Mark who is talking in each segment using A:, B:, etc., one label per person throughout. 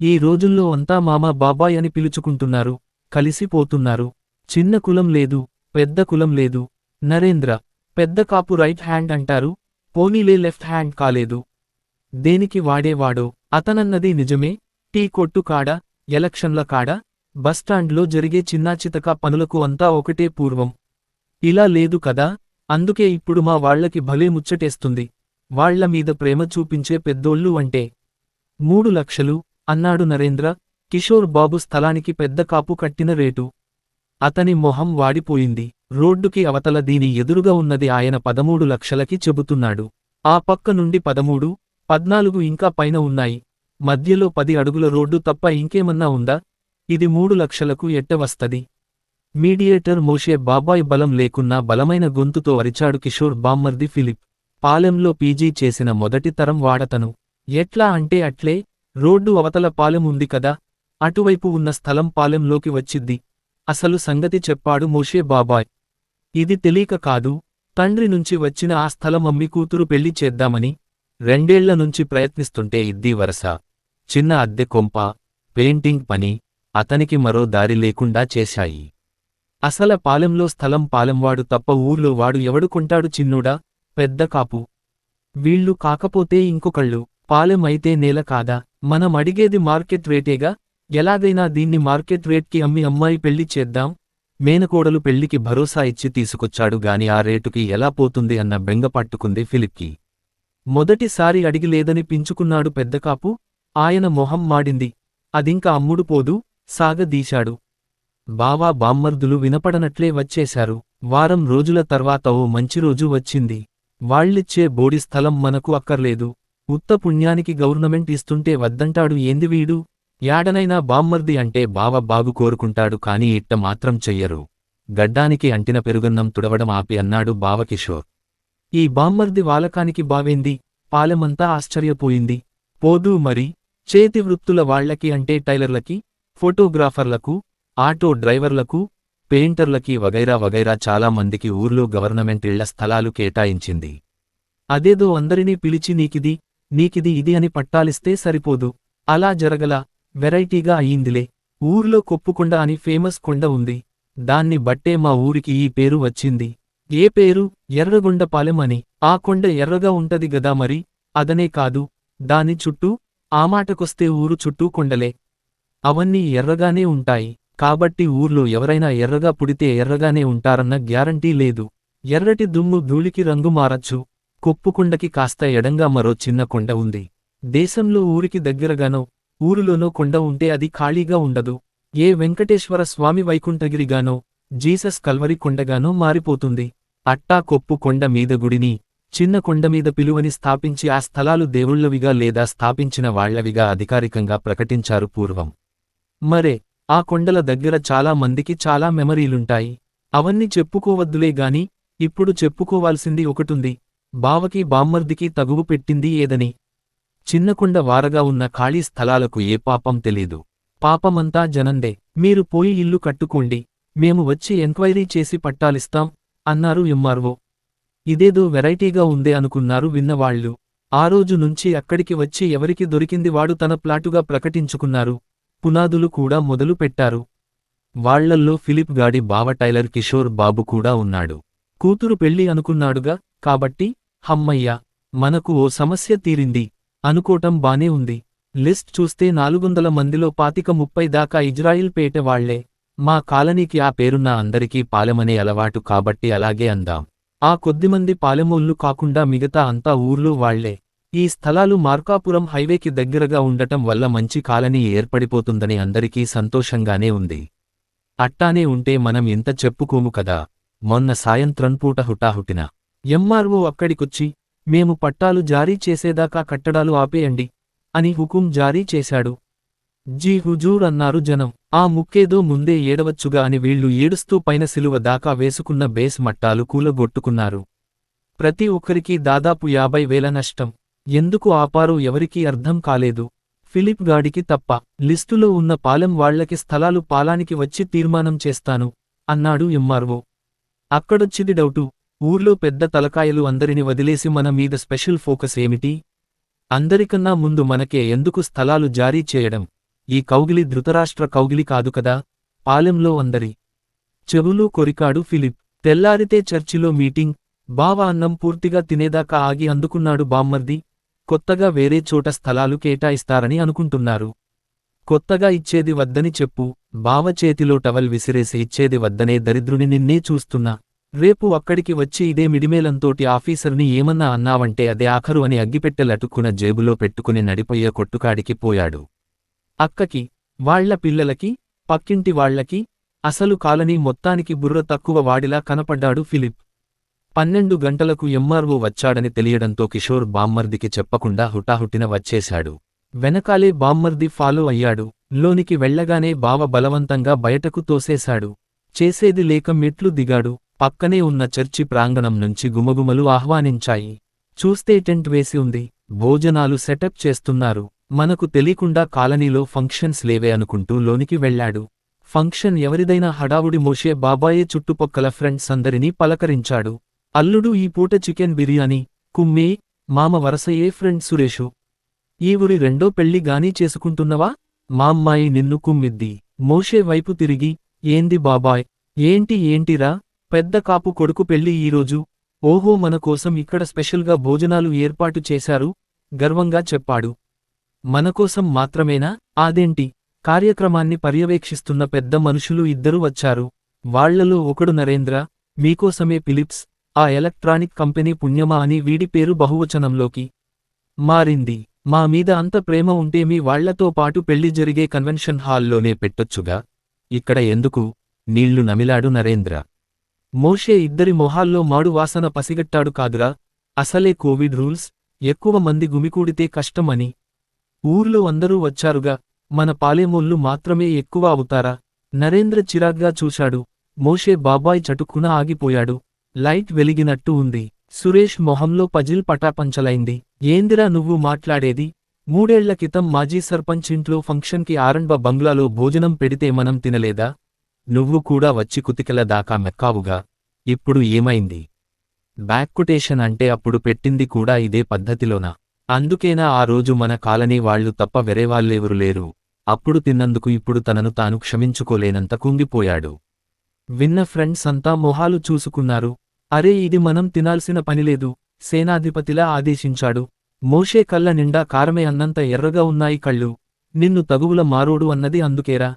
A: ఈ రోజుల్లో అంతా మామ బాబాయ్ అని పిలుచుకుంటున్నారు, కలిసిపోతున్నారు. చిన్న కులం లేదు, పెద్ద కులం లేదు. నరేంద్ర పెద్ద కాపు రైట్ హ్యాండ్ అంటారు, పోనీలే లెఫ్ట్ హ్యాండ్ కాలేదు. దేనికి వాడేవాడో అతనన్నది నిజమే. టీ కొట్టు కాడ, ఎలక్షన్ల కాడ, బస్టాండ్లో జరిగే చిన్నాచితక పనులకు అంతా ఒకటే పూర్వం. ఇలా లేదు కదా, అందుకే ఇప్పుడు మా వాళ్లకి భలే ముచ్చటేస్తుంది. వాళ్ల మీద ప్రేమ చూపించే పెద్దోళ్ళు అంటే. 3 లక్షలు అన్నాడు నరేంద్ర, కిషోర్ బాబు స్థలానికి పెద్ద కాపు కట్టిన రేటు. అతని మొహం వాడిపోయింది. రోడ్డుకి అవతల దీని ఎదురుగా ఉన్నది ఆయన 13 లక్షలకి చెబుతున్నాడు. ఆ పక్క నుండి 13, 14 ఇంకా పైన ఉన్నాయి. మధ్యలో 10 అడుగుల రోడ్డు తప్ప ఇంకేమన్నా ఉందా? ఇది 3 లక్షలకు ఎట్ట వస్తది? మీడియేటర్ మోషే బాబాయ్ బలం లేకున్నా బలమైన గొంతుతో అరిచాడు కిషోర్ బామ్మర్ది ఫిలిప్. పాలెంలో పీజీ చేసిన మొదటి తరం వాడతను. ఎట్లా అంటే అట్లే, రోడ్డు అవతల పాలెం ఉంది కదా, అటువైపు ఉన్న స్థలం పాలెంలోకి వచ్చిద్ది. అసలు సంగతి చెప్పాడు మోషే బాబాయ్. ఇది తెలీక కాదు, తండ్రి నుంచి వచ్చిన ఆ స్థలం అమ్మి కూతురు పెళ్లి చేద్దామని 2 ఏళ్ల నుంచి ప్రయత్నిస్తుంటే ఇద్దీ వరస, చిన్న అద్దె కొంప, పెయింటింగ్ పని అతనికి మరో దారి లేకుండా చేశాయి. అసల పాలెంలో స్థలం పాలెంవాడు తప్ప ఊర్లో వాడు ఎవడు కొంటాడు చిన్నోడా? పెద్ద కాపు. వీళ్ళు కాకపోతే ఇంకొకళ్ళు. పాలెం అయితే నేల కాదా? మనం అడిగేది మార్కెట్ రేటేగా. ఎలాగైనా దీన్ని మార్కెట్ రేట్కి అమ్మి అమ్మాయి పెళ్లి చేద్దాం. మేనకోడలు పెళ్లికి భరోసా ఇచ్చి తీసుకొచ్చాడు గాని ఆ రేటుకి ఎలా పోతుంది అన్న బెంగ పట్టుకుంది ఫిలిప్కి. మొదటిసారి అడిగి లేదని పించుకున్నాడు పెద్దకాపు. ఆయన మొహం మాడింది. అదింక అమ్ముడు పోదు, సాగదీశాడు. బావా బామ్మర్దులు వినపడనట్లే వచ్చేశారు. వారం రోజుల తర్వాత ఓ మంచి రోజు వచ్చింది. వాళ్ళిచ్చే బోడి స్థలం మనకు అక్కర్లేదు. ఉత్త పుణ్యానికి గవర్నమెంట్ ఇస్తుంటే వద్దంటాడు ఏంది వీడు? యాడనైనా బామ్మర్ది అంటే బావ బాగు కోరుకుంటాడు కాని ఇట్ట మాత్రం చెయ్యరు. గడ్డానికి అంటిన పెరుగన్నం తుడవడం ఆపి అన్నాడు బావకిషోర్. ఈ బామ్మర్ది వాలకానికి బావేంది? పాలెమంతా ఆశ్చర్యపోయింది. పోదూ మరి, చేతి వృత్తుల వాళ్లకి అంటే టైలర్లకి, ఫోటోగ్రాఫర్లకు, ఆటో డ్రైవర్లకు, పెయింటర్లకి వగైరా వగైరా చాలా మందికి ఊర్లో గవర్నమెంట్ ఇళ్ల స్థలాలు కేటాయించింది. అదేదో అందరినీ పిలిచి నీకిది ఇది అని పట్టాలిస్తే సరిపోదు. అలా జరగల, వెరైటీగా అయ్యిందిలే. ఊర్లో కొప్పుకొండ అని ఫేమస్ కొండ ఉంది. దాన్ని బట్టే మా ఊరికి ఈ పేరు వచ్చింది. ఏ పేరు? ఎర్రగొండపాలెం అని. ఆ కొండ ఎర్రగా ఉంటది గదా మరి. అదనే కాదు, దాని చుట్టూ, ఆ మాటకొస్తే ఊరు చుట్టూ కొండలే. అవన్నీ ఎర్రగానే ఉంటాయి. కాబట్టి ఊర్లో ఎవరైనా ఎర్రగా పుడితే ఎర్రగానే ఉంటారన్న గ్యారంటీ లేదు. ఎర్రటి దుమ్ము ధూళికి రంగు మారచ్చు. కొప్పుకొండకి కాస్త ఎడంగా మరో చిన్న కొండ ఉంది. దేశంలో ఊరికి దగ్గరగానో, ఊరులోనో కొండ ఉంటే అది ఖాళీగా ఉండదు. ఏ వెంకటేశ్వర స్వామి వైకుంఠగిరిగానో, జీసస్ కల్వరి కొండగానో మారిపోతుంది. అట్టా కొప్పు కొండ మీద గుడిని, చిన్న కొండమీద పిలువని స్థాపించి ఆ స్థలాలు దేవుళ్లవిగా లేదా స్థాపించిన వాళ్లవిగా అధికారికంగా ప్రకటించారు పూర్వం. మరే, ఆ కొండల దగ్గర చాలా మందికి చాలా మెమరీలుంటాయి. అవన్నీ చెప్పుకోవద్దులే గాని, ఇప్పుడు చెప్పుకోవాల్సింది ఒకటుంది. బావకి బామ్మర్దికి తగువు పెట్టింది ఏదని. చిన్నకొండ వారగా ఉన్న ఖాళీ స్థలాలకు ఏ పాపం తెలీదు. పాపమంతా జనందే. మీరు పోయి ఇల్లు కట్టుకోండి, మేము వచ్చి ఎంక్వైరీ చేసి పట్టాలిస్తాం అన్నారు ఎంఆర్ఓ. ఇదేదో వెరైటీగా ఉందే అనుకున్నారు విన్నవాళ్లు. ఆ రోజు నుంచి అక్కడికి వచ్చి ఎవరికి దొరికింది వాడు తన ప్లాటుగా ప్రకటించుకున్నారు. పునాదులు కూడా మొదలు పెట్టారు. వాళ్లల్లో ఫిలిప్ గాడి బావ టైలర్ కిషోర్ బాబు కూడా ఉన్నాడు. కూతురు పెళ్లి అనుకున్నాడుగా, కాబట్టి హమ్మయ్య, మనకు ఓ సమస్య తీరింది అనుకోటం బానే ఉంది. లిస్ట్ చూస్తే 400 మందిలో 25-30 దాకా ఇజ్రాయిల్ పేట వాళ్లే. మా కాలనీకి ఆ పేరున్న అందరికీ పాలెమనే అలవాటు కాబట్టి అలాగే అందాం. ఆ కొద్దిమంది పాలెమోళ్ళు కాకుండా మిగతా అంతా ఊర్లో వాళ్లే. ఈ స్థలాలు మార్కాపురం హైవేకి దగ్గరగా ఉండటం వల్ల మంచి కాలనీ ఏర్పడిపోతుందని అందరికీ సంతోషంగానే ఉంది. అట్టానే ఉంటే మనం ఇంత చెప్పుకోము కదా. మొన్న సాయంత్రం పూట హుటాహుటిన ఎంఆర్ఓ అక్కడికొచ్చి, మేము పట్టాలు జారీ చేసేదాకా కట్టడాలు ఆపేయండి అని హుకుం జారీ చేశాడు. జీ హుజూర్ అన్నారు జనం. ఆ ముక్కేదో ముందే ఏడవచ్చుగా అని వీళ్లు ఏడుస్తూ పైన సిలువ దాకా వేసుకున్న బేస్ మట్టాలు కూలగొట్టుకున్నారు. ప్రతి ఒక్కరికీ దాదాపు 50,000 నష్టం. ఎందుకు ఆపారో ఎవరికీ అర్థం కాలేదు. ఫిలిప్ గాడికి తప్ప. లిస్టులో ఉన్న పాలెం వాళ్లకి స్థలాలు పాలానికి వచ్చి తీర్మానం చేస్తాను అన్నాడు ఎంఆర్ఓ. అక్కడొచ్చిది డౌటు. ఊర్లో పెద్ద తలకాయలు అందరిని వదిలేసి మన మీద స్పెషల్ ఫోకస్ ఏమిటి? అందరికన్నా ముందు మనకే ఎందుకు స్థలాలు జారీ చేయడం? ఈ కౌగిలి ధృతరాష్ట్ర కౌగిలి కాదు కదా. పాలెంలో అందరి చెవులు కొరికాడు ఫిలిప్. తెల్లారితే చర్చిలో మీటింగ్. బావ అన్నం పూర్తిగా తినేదాకా ఆగి అందుకున్నాడు బామ్మర్ది. కొత్తగా వేరే చోట స్థలాలు కేటాయిస్తారని అనుకుంటున్నారు. కొత్తగా ఇచ్చేది వద్దని చెప్పు. బావ చేతిలో టవల్ విసిరేసి ఇచ్చేది వద్దనే దరిద్రుని నిన్నే చూస్తున్నా. రేపు అక్కడికి వచ్చి ఇదే మిడిమేలంతోటి ఆఫీసర్ని ఏమన్నా అన్నావంటే అదే ఆఖరు అని అగ్గిపెట్టెలటుక్కున జేబులో పెట్టుకుని నడిపోయే కొట్టుకాడికి పోయాడు. అక్కకి, వాళ్ల పిల్లలకి, పక్కింటి వాళ్లకి, అసలు కాలనీ మొత్తానికి బుర్ర తక్కువ వాడిలా కనపడ్డాడు ఫిలిప్. 12 గంటలకు ఎంఆర్ఓ వచ్చాడని తెలియడంతో కిషోర్ బామ్మర్దికి చెప్పకుండా హుటాహుటిన వచ్చేశాడు. వెనకాలే బామ్మర్ది ఫాలో అయ్యాడు. లోనికి వెళ్లగానే బావ బలవంతంగా బయటకు తోసేశాడు. చేసేది లేక మెట్లు దిగాడు. పక్కనే ఉన్న చర్చి ప్రాంగణం నుంచి గుమగుమలు ఆహ్వానించాయి. చూస్తే టెంట్ వేసి ఉంది. భోజనాలు సెటప్ చేస్తున్నారు. మనకు తెలీకుండా కాలనీలో ఫంక్షన్స్ లేవే అనుకుంటూ లోనికి వెళ్లాడు. ఫంక్షన్ ఎవరిదైనా హడావుడి మోషే బాబాయే చుట్టుపక్కల ఫ్రెండ్స్ అందరినీ పలకరించాడు. అల్లుడు ఈ పూట చికెన్ బిర్యానీ. కుమ్మే, మామ వరసయే ఫ్రెండ్ సురేషు. ఈ ఊరి రెండో పెళ్లి గానీ చేసుకుంటున్నవా? మా అమ్మాయి నిన్ను కుమ్మిద్ది. మోషే వైపు తిరిగి, ఏంది బాబాయ్, ఏంటిరా, పెద్ద కాపు కొడుకు పెళ్లి ఈరోజు? ఓహో, మన కోసం ఇక్కడ స్పెషల్గా భోజనాలు ఏర్పాటు చేశారు గర్వంగా చెప్పాడు. మనకోసం మాత్రమేనా? అదేంటి? కార్యక్రమాన్ని పర్యవేక్షిస్తున్న పెద్ద మనుషులు ఇద్దరు వచ్చారు. వాళ్లలో ఒకడు నరేంద్ర. మీకోసమే ఫిలిప్స్, ఆ ఎలక్ట్రానిక్ కంపెనీ పుణ్యమా అని వీడి పేరు బహువచనంలోకి మారింది. మా మీద అంత ప్రేమ ఉంటే మీ వాళ్లతో పాటు పెళ్లి జరిగే కన్వెన్షన్ హాల్లోనే పెట్టొచ్చుగా, ఇక్కడ ఎందుకు? నీళ్లు నమిలాడు నరేంద్ర. మోషే ఇద్దరి మొహాల్లో మాడు వాసన పసిగట్టాడు. కాదురా, అసలే కోవిడ్ రూల్స్, ఎక్కువ మంది గుమికూడితే కష్టం అని. ఊర్లో అందరూ వచ్చారుగా, మన పాలేమోళ్ళు మాత్రమే ఎక్కువ అవుతారా? నరేంద్ర చిరాగ్గా చూశాడు. మోషే బాబాయ్ చటుక్కున ఆగిపోయాడు. లైట్ వెలిగినట్టు ఉంది. సురేష్ మొహంలో పజిల్ పటాపంచలైంది. ఏందిరా నువ్వు మాట్లాడేది? 3 ఏళ్ల క్రితం మాజీ సర్పంచ్ ఇంట్లో ఫంక్షన్కి ఆరంభ బంగ్లాలో భోజనం పెడితే మనం తినలేదా? నువ్వు కూడా వచ్చి కుతికల దాకా మెక్కావుగా. ఇప్పుడు ఏమైంది? బ్యాక్కొటేషన్ అంటే అప్పుడు పెట్టింది కూడా ఇదే పద్ధతిలోనా? అందుకేనా ఆ రోజు మన కాలనీ వాళ్లు తప్ప వేరేవాళ్ళెవరు లేరు. అప్పుడు తిన్నందుకు ఇప్పుడు తనను తాను క్షమించుకోలేనంత కుంగిపోయాడు. విన్న ఫ్రెండ్స్ అంతా మొహాలు చూసుకున్నారు. అరే, ఇది మనం తినాల్సిన పనిలేదు, సేనాధిపతిలా ఆదేశించాడు. మోషే కళ్ళ నిండా కారమే అన్నంత ఎర్రగా ఉన్నాయి కళ్ళు. నిన్ను తగువుల మారోడు అన్నది అందుకేరా?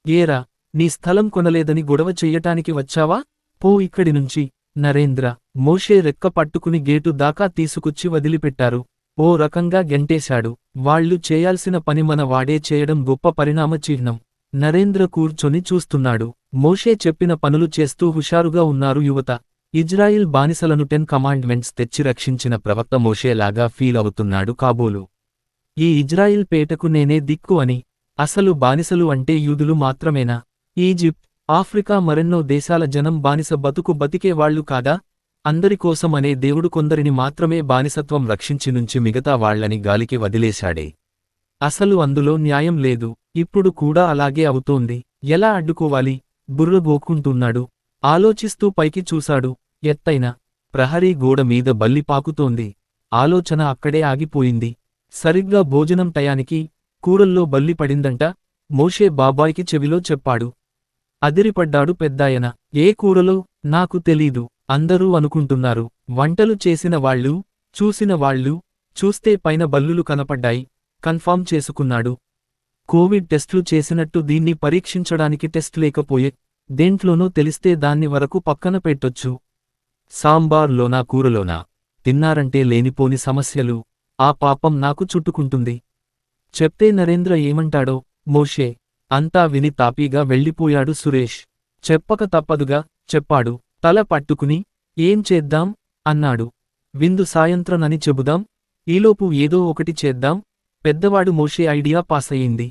A: ఏరా, నీ స్థలం కొనలేదని గొడవ చెయ్యటానికి వచ్చావా? పో ఇక్కడి నుంచి. నరేంద్ర, మోషే రెక్క పట్టుకుని గేటు దాకా తీసుకొచ్చి వదిలిపెట్టారు. ఓ రకంగా గెంటేశాడు. వాళ్లు చేయాల్సిన పని మన వాడే చేయడం గొప్ప పరిణామ చిహ్నం. నరేంద్ర కూర్చొని చూస్తున్నాడు. మోషే చెప్పిన పనులు చేస్తూ హుషారుగా ఉన్నారు యువత. ఇజ్రాయిల్ బానిసలను 10 కమాండ్మెంట్స్ తెచ్చి రక్షించిన ప్రవక్త మోషేలాగా ఫీల్ అవుతున్నాడు కాబోలు. ఈ ఇజ్రాయిల్ పేటకు నేనే దిక్కు అని. అసలు బానిసలు అంటే యూదులు మాత్రమేనా? ఈజిప్ట్, ఆఫ్రికా మరెన్నో దేశాల జనం బానిస బతుకు బతికేవాళ్లు కాదా? అందరికోసం అనే దేవుడు కొందరిని మాత్రమే బానిసత్వం రక్షించి నుంచి మిగతా వాళ్లని గాలికి వదిలేశాడే. అసలు అందులో న్యాయం లేదు. ఇప్పుడు కూడా అలాగే అవుతోంది. ఎలా అడ్డుకోవాలి? బుర్ర గోక్కుంటున్నాడు. ఆలోచిస్తూ పైకి చూశాడు. ఎత్తైన ప్రహరీ గోడ మీద బల్లి పాకుతోంది. ఆలోచన అక్కడే ఆగిపోయింది. సరిగ్గా భోజనం టయానికి కూరల్లో బల్లి పడిందంట. మోషే బాబాయ్కి చెవిలో చెప్పాడు. అదిరిపడ్డాడు పెద్దాయన. ఏ కూరలో? నాకు తెలీదు. అందరూ అనుకుంటున్నారు. వంటలు చేసిన వాళ్ళు, చూసిన వాళ్ళు, చూస్తే పైన బల్లులు కనపడ్డాయి. కన్ఫామ్ చేసుకున్నాడు. కోవిడ్ టెస్టులు చేసినట్టు దీన్ని పరీక్షించడానికి టెస్ట్ లేకపోయే. దేంట్లోనో తెలిస్తే దాన్ని వరకు పక్కన పెట్టొచ్చు. సాంబార్లోనా కూరలోనా? తిన్నారంటే లేనిపోని సమస్యలు. ఆ పాపం నాకు చుట్టుకుంటుంది. చెప్తే నరేంద్ర ఏమంటాడో. మోషే అంతా విని తాపీగా వెళ్ళిపోయాడు సురేష్. చెప్పక తప్పదుగా, చెప్పాడు. తల పట్టుకుని, ఏం చేద్దాం అన్నాడు. విందు సాయంత్రనని చెబుదాం. ఈలోపు ఏదో ఒకటి చేద్దాం. పెద్దవాడు మోషే ఐడియా పాసయింది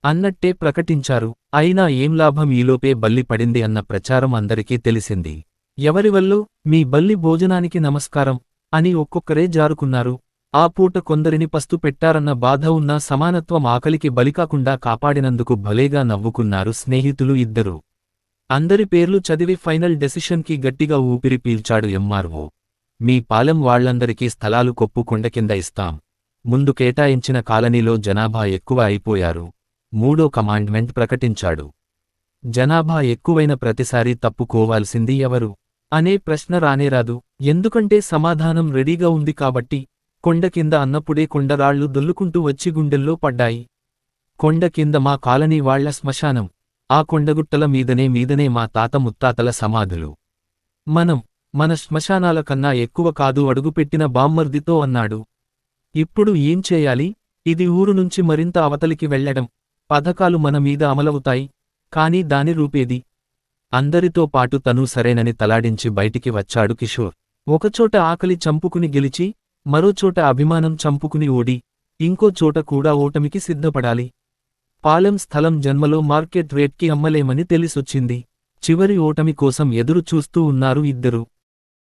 A: అన్నట్టే ప్రకటించారు. అయినా ఏం లాభం, ఈలోపే బల్లి పడింది అన్న ప్రచారం అందరికీ తెలిసింది. ఎవరివల్లో? మీ బల్లి భోజనానికి నమస్కారం అని ఒక్కొక్కరే జారుకున్నారు. ఆ పూట కొందరిని పస్తు పెట్టారన్న బాధ ఉన్నా సమానత్వం ఆకలికి బలికాకుండా కాపాడినందుకు భలేగా నవ్వుకున్నారు స్నేహితులు ఇద్దరు. అందరి పేర్లు చదివి ఫైనల్ డెసిషన్కి గట్టిగా ఊపిరి పీల్చాడు ఎంఆర్ఓ. మీ పాలెం వాళ్లందరికీ స్థలాలు కొప్పు కొండ కింద ఇస్తాం. ముందు కేటాయించిన కాలనీలో జనాభా ఎక్కువ అయిపోయారు. మూడో కమాండ్మెంట్ ప్రకటించాడు. జనాభా ఎక్కువైన ప్రతిసారీ తప్పుకోవాల్సింది ఎవరు అనే ప్రశ్న రానేరాదు, ఎందుకంటే సమాధానం రెడీగా ఉంది కాబట్టి. కొండ కింద అన్నప్పుడే కొండరాళ్లు దొల్లుకుంటూ వచ్చి గుండెల్లో పడ్డాయి. కొండ కింద మా కాలనీ వాళ్ల శ్మశానం, ఆ కొండగుట్టల మీదనే మా తాత ముత్తాతల సమాధులు. మన శ్మశానాల కన్నా ఎక్కువ కాదు అడుగుపెట్టిన బామ్మర్దితో అన్నాడు. ఇప్పుడు ఏం చేయాలి? ఇది ఊరు నుంచి మరింత అవతలికి వెళ్లడం. పథకాలు మన మీద అమలవుతాయి, కానీ దాని రూపేది? అందరితో పాటు తనూ సరేనని తలాడించి బయటికి వచ్చాడు కిషోర్. ఒకచోట ఆకలి చంపుకుని గెలిచి, మరోచోట అభిమానం చంపుకుని ఓడి, ఇంకో చోట కూడా ఓటమికి సిద్ధపడాలి. పాలెం స్థలం జన్మలో మార్కెట్ రేట్కి అమ్మలేమని తెలిసొచ్చింది. చివరి ఓటమి కోసం ఎదురు చూస్తూ ఉన్నారు ఇద్దరు.